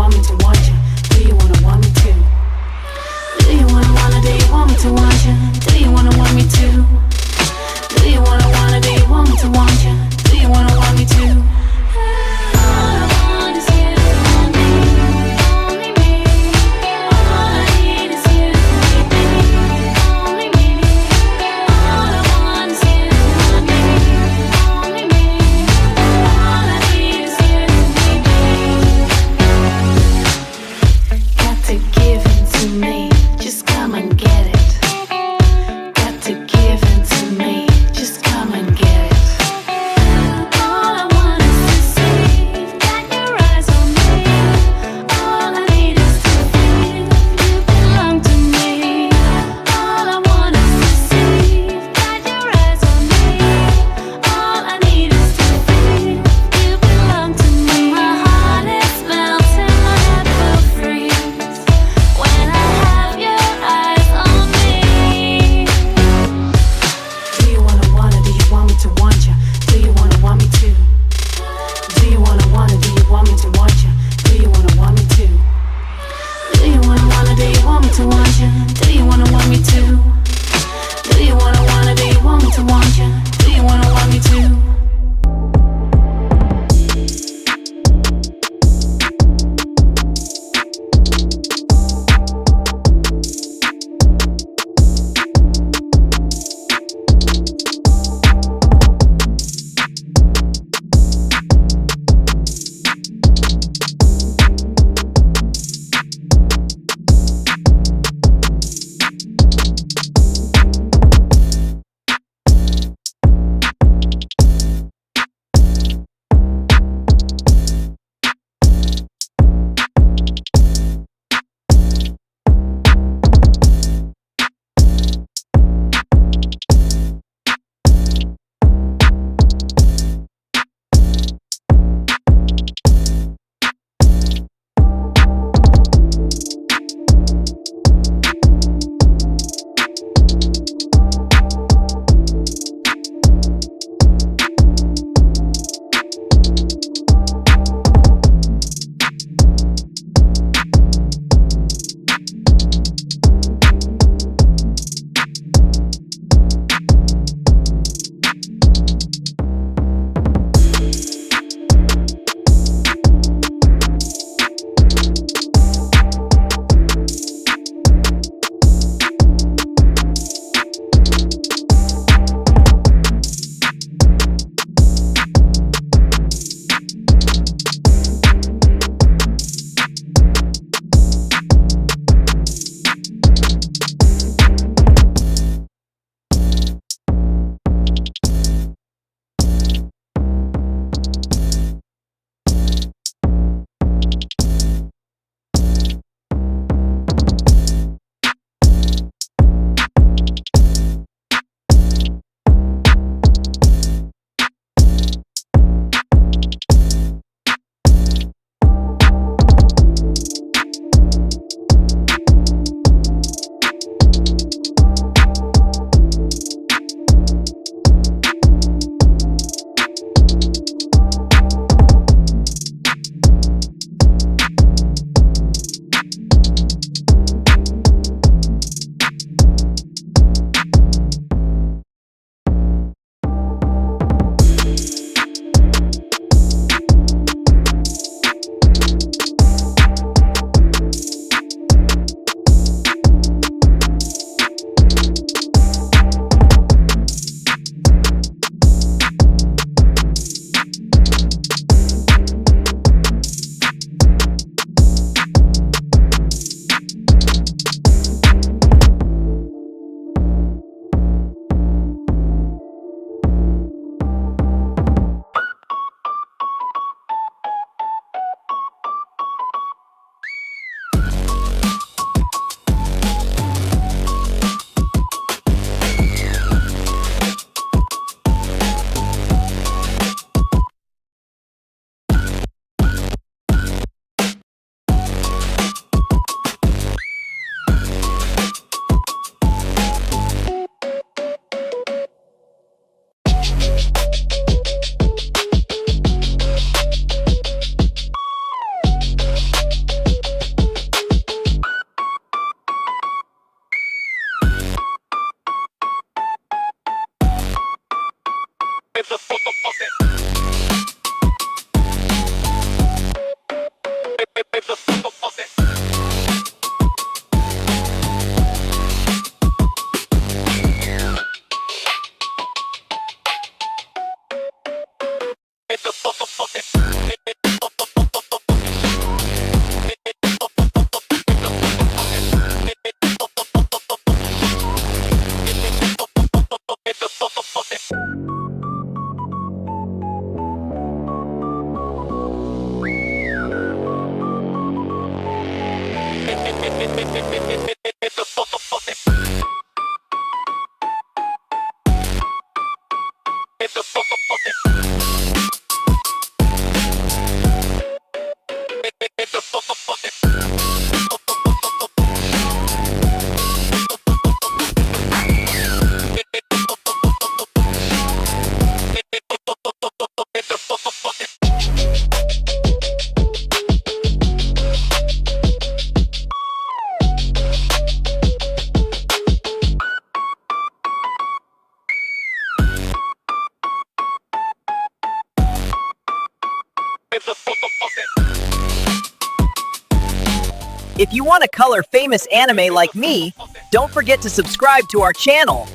want me to want you? Do you wanna want me to? Do you wanna, do you want me to want you? Do you wanna want me to? Do you wanna, do you want me to want you? Do you wanna want me to? All I want is you and me, only me. All I need is you and me, only me. All I want is you and me, only me. All I need is you and me. Got to give in to me, just come and get it. Got to give in to me, just come and get it. All I want is If you want to color famous anime like me, don't forget to subscribe to our channel.